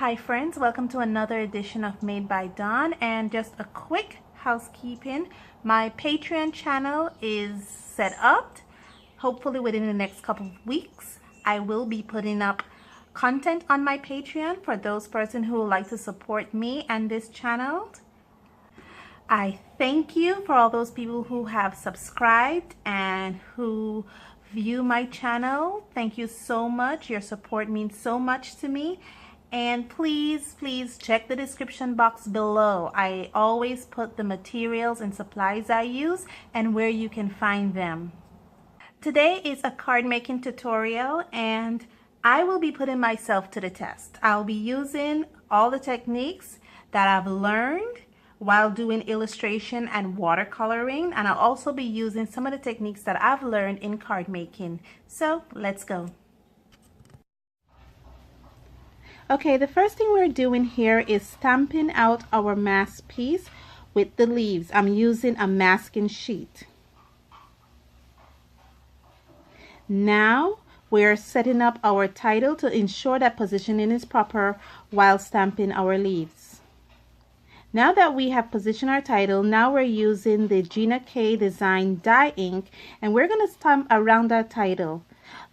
Hi friends, welcome to another edition of Made by Dawn, and just a quick housekeeping. My Patreon channel is set up. Hopefully within the next couple of weeks I will be putting up content on my Patreon for those persons who would like to support me and this channel. I thank you for all those people who have subscribed and who view my channel. Thank you so much. Your support means so much to me. And please check the description box below. I always put the materials and supplies I use and where you can find them. Today is a card making tutorial and I will be putting myself to the test. I'll be using all the techniques that I've learned while doing illustration and watercoloring, and I'll also be using some of the techniques that I've learned in card making. So let's go. Okay, the first thing we're doing here is stamping out our mask piece with the leaves. I'm using a masking sheet. Now we're setting up our title to ensure that positioning is proper while stamping our leaves. Now that we have positioned our title, now we're using the Gina K Dye ink, and we're going to stamp around that title.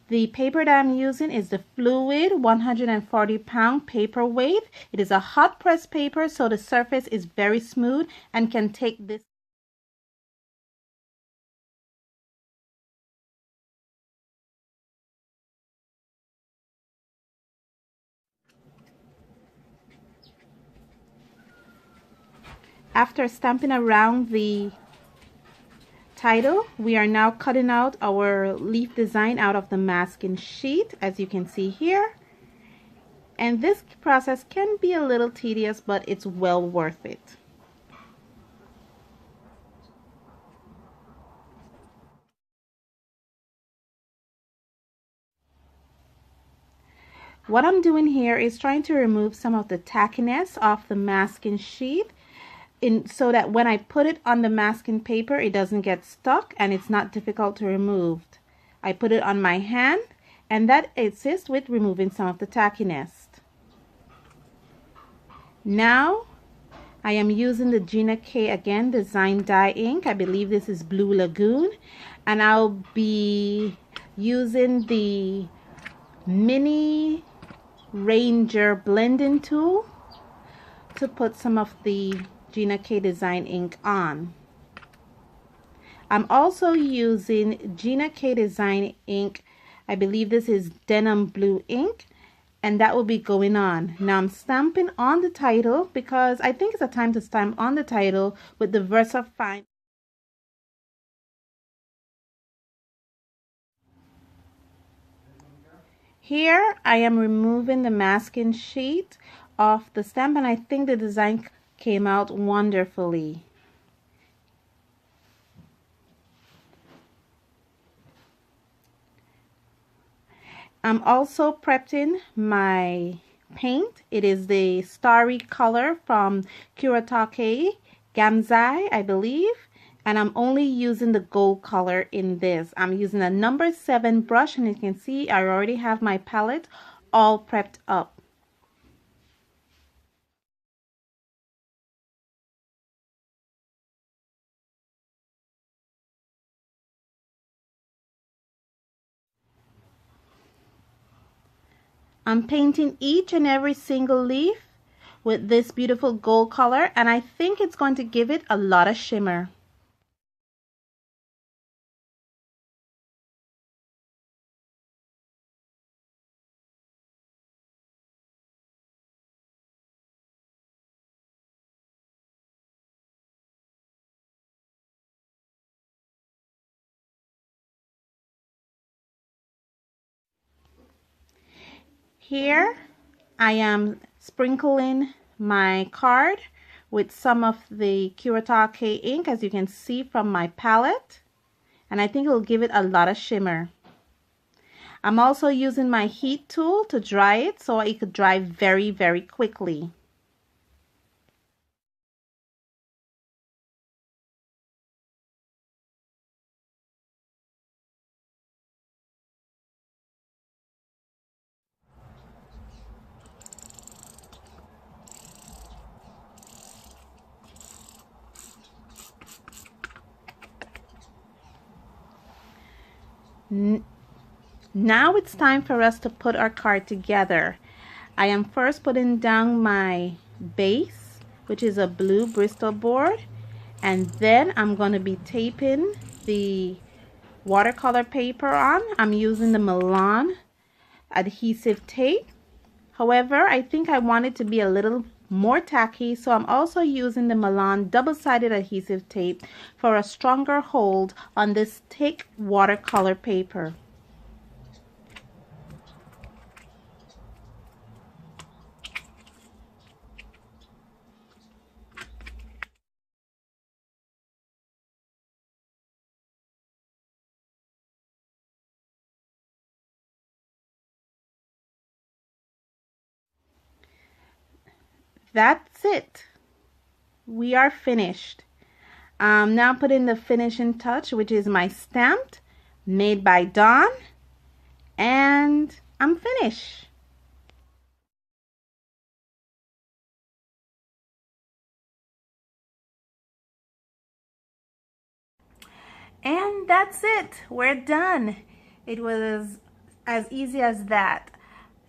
The paper that I'm using is the fluid 140-pound paper weight. It is a hot press paper, so the surface is very smooth and can take this. After stamping around the title, we are now cutting out our leaf design out of the masking sheet, as you can see here. And this process can be a little tedious, but it's well worth it. What I'm doing here is trying to remove some of the tackiness off the masking sheet so that when I put it on the masking paper, it doesn't get stuck and it's not difficult to remove. I put it on my hand, and that assists with removing some of the tackiness. Now I am using the Gina K again Design Dye ink. I believe this is Blue Lagoon, and I'll be using the mini Ranger blending tool to put some of the Gina K Design ink on. I'm also using Gina K Design ink. I believe this is denim blue ink, and that will be going on. Now I'm stamping on the title because I think it's a time to stamp on the title with the Versafine. Here I am removing the masking sheet off the stamp, and I think the design came out wonderfully. I'm also prepping my paint. It is the starry color from Kuretake Gansai, I believe, and I'm only using the gold color in this. I'm using a number 7 brush, and you can see I already have my palette all prepped up. I'm painting each and every single leaf with this beautiful gold color, and I think it's going to give it a lot of shimmer. Here I am sprinkling my card with some of the Kuretake ink, as you can see from my palette, and I think it will give it a lot of shimmer. I'm also using my heat tool to dry it so it could dry very quickly. Now it's time for us to put our card together. I am first putting down my base, which is a blue Bristol board, and then I'm going to be taping the watercolor paper on. I'm using the Milan adhesive tape. However, I think I want it to be a little more tacky, so I'm also using the Milan double-sided adhesive tape for a stronger hold on this thick watercolor paper. That's it. We are finished. Now put in the finishing touch, which is my stamped, made by Dawn, and I'm finished. And that's it. We're done. It was as easy as that.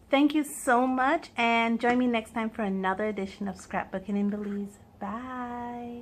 Thank you so much, and join me next time for another edition of Scrapbooking in Belize. Bye.